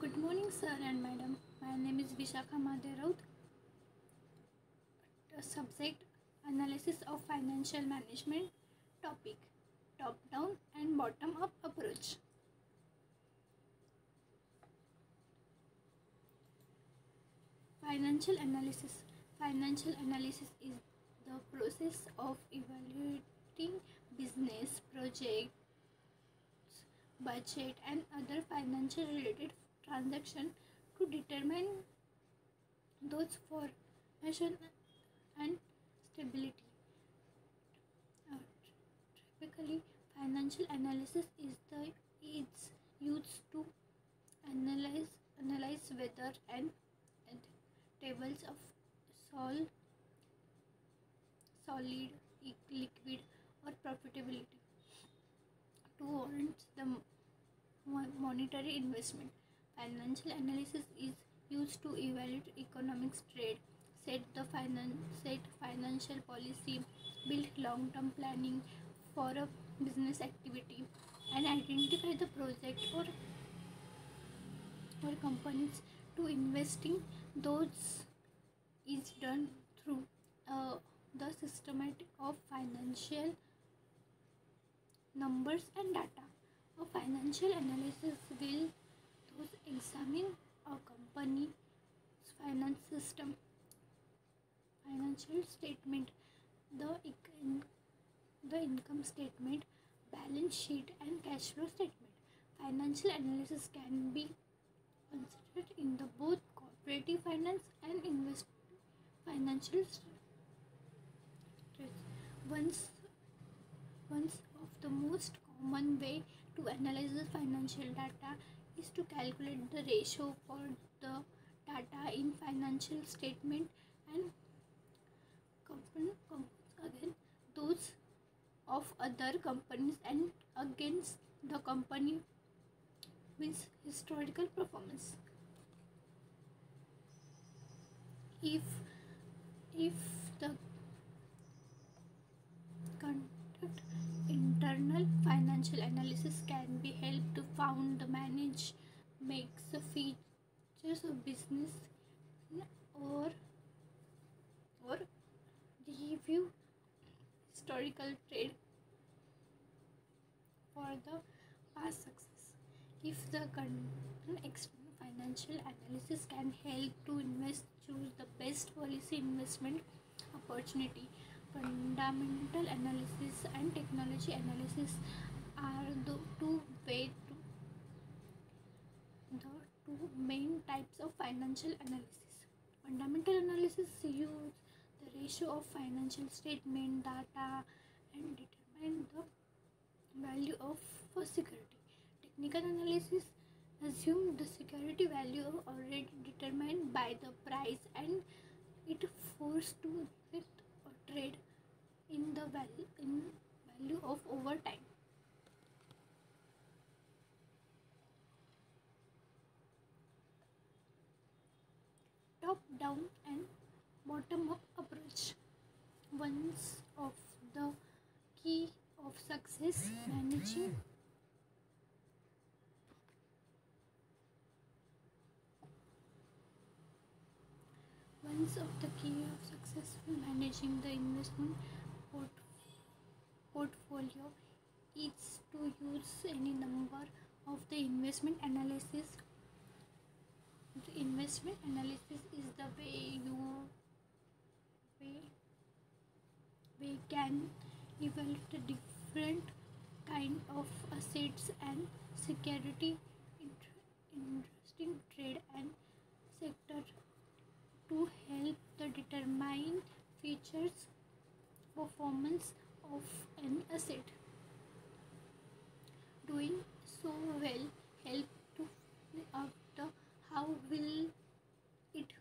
Good morning, sir and madam. My name is Vishakha Madheraut. The subject analysis of financial management. Topic top down and bottom up approach. Financial analysis. Financial analysis is the process of evaluating business, project, budget, and other financial related transactions to determine those formation and stability. Uh, Typically, financial analysis is used to analyze whether and tables of sol, solid, liquid, or profitability to warrant the monetary investment. Financial analysis is used to evaluate economic trade, set financial policy, build long-term planning for a business activity, and identify the project or companies to investing. Those is done through the systematic of financial numbers and data. A financial analysis will those examine a company's financial statement, the the income statement, balance sheet, and cash flow statement. Financial analysis can be considered in the both cooperative finance and invest financial stress. Once One of the most common way to analyze the financial data is to calculate the ratio for the data in financial statement and again those of other companies and against the company with historical performance. If if the conduct internal financial analysis can be helped to found the manage makes the features of business or or review historical trade for the past success. If the external financial analysis can help to invest choose the best policy investment opportunity. Fundamental analysis and technology analysis are the two main types of financial analysis. Fundamental analysis use the ratio of financial statement data and determine the value of security. Technical analysis assume the security value already determined by the price and it forced to hit or trade in the value of over time. Top down and bottom up approach. One of the key of success managing One of the key of successful managing the investment portfolio is to use any number of the investment analysis. The investment analysis is the way can evaluate the different kind of assets and security interesting trade and sector to help the determine features performance of an asset. Doing so will help to figure out the how will it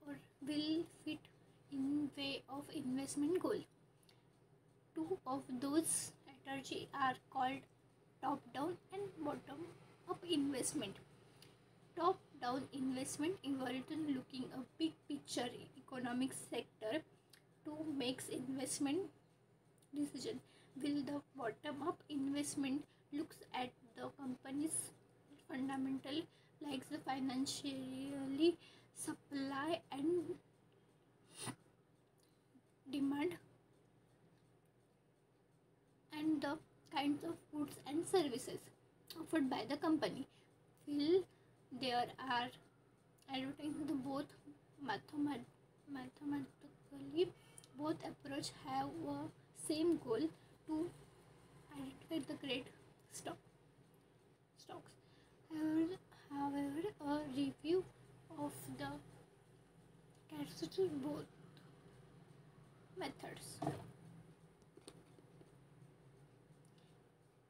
or will fit in way of investment goal. Two of those strategies are called top down and bottom up investment. Top down investment involves looking a big picture economic sector to make investment decision, while the bottom up investment looks at the company's fundamental like the financially supply and demand and the kinds of goods and services offered by the company. Will there are advertising the both mathematically both approach have a same goal to identify the great stock stocks. However, a review of the consider both methods.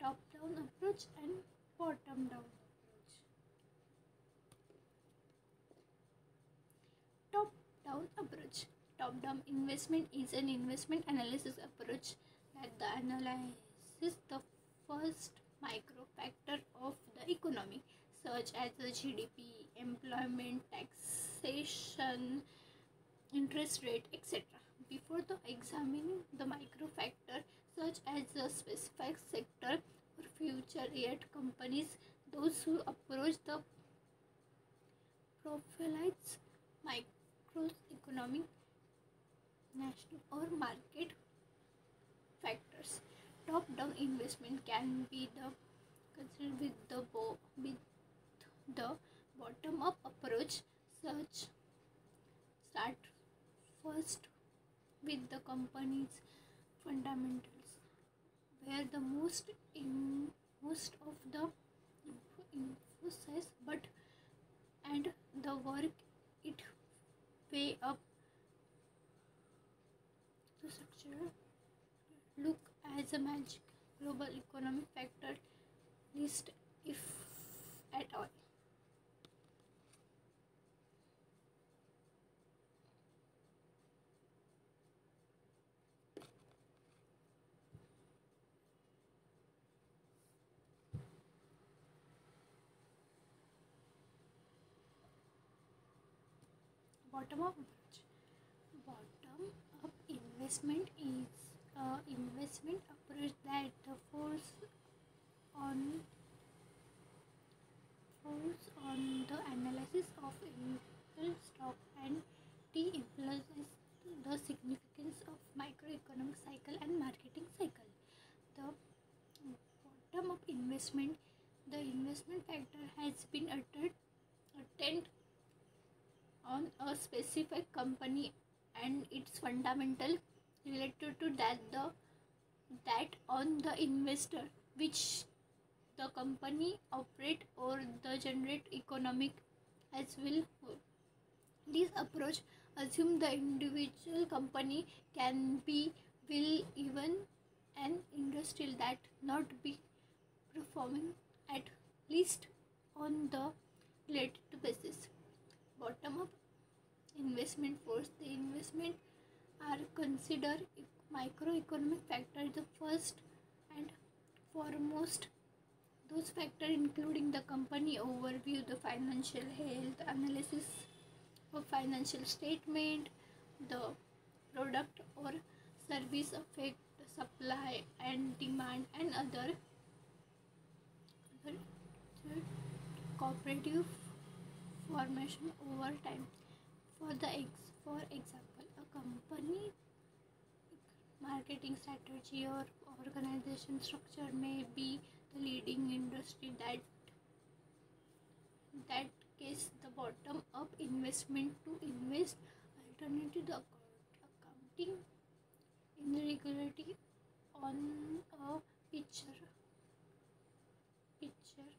Top-down approach and bottom-down approach. Top-down approach. Top-down investment is an investment analysis approach that analyzes the first micro factor of the economy, such as the GDP, employment, taxation, interest rate, etc. Before the examining the micro factor such as the specific sector or future yet companies, those who approach the profiles microeconomic, national or market factors. Top-down investment can be the considered with the bottom-up approach. Such start first with the company's fundamentals, where the most of the emphasis but and the work it way up to structure look as a magic global economic factor list if at all. Bottom up approach. Bottom up investment is a investment approach that on force on the analysis of individual stock and de-emphasizes the significance of microeconomic cycle and marketing cycle. The bottom up investment, the investment factor has been attained on a specific company and its fundamental related to that on the investor which the company operate or the generate economic as will. This approach assume the individual company can be will even an industrial that not be performing at least on the related basis. Bottom up investment force, the investment are considered microeconomic factors the first and foremost. Those factors including the company overview, the financial health, analysis of financial statement, the product or service affect supply and demand and other cooperative formation over time. For example, a company marketing strategy or organization structure may be the leading industry. That case, the bottom up investment to invest alternative the accounting irregularity on a picture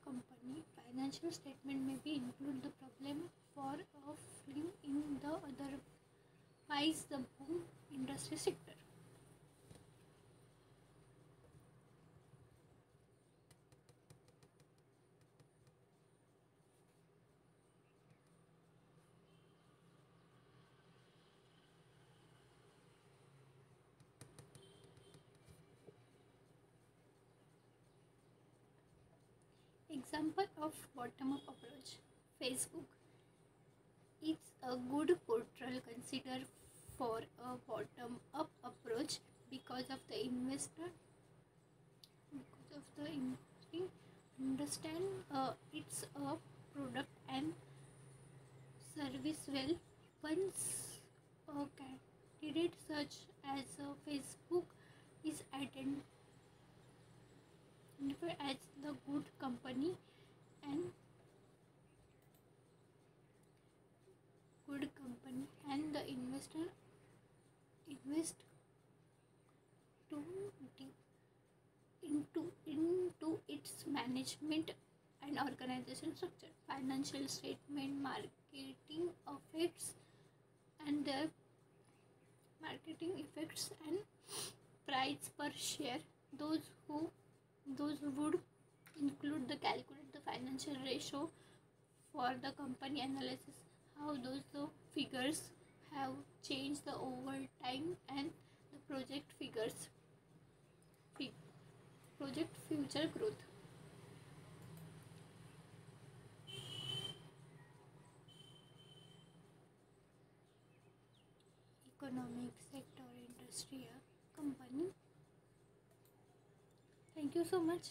company financial statement may be include the problem for a film in the otherwise the boom industry sector. Example of bottom up approach. Facebook. It's a good portal considered for a bottom up approach because of the investor understand it's a product well. Once a candidate such as Facebook is identified as the and good company, and the investor invest too deep into its management and organization structure, financial statement, and their marketing effects and price per share. Those who those would include the calculate the financial ratio for the company analysis, how those figures have changed the over time, and the project future growth. Economic sector, industry, company. Thank you so much.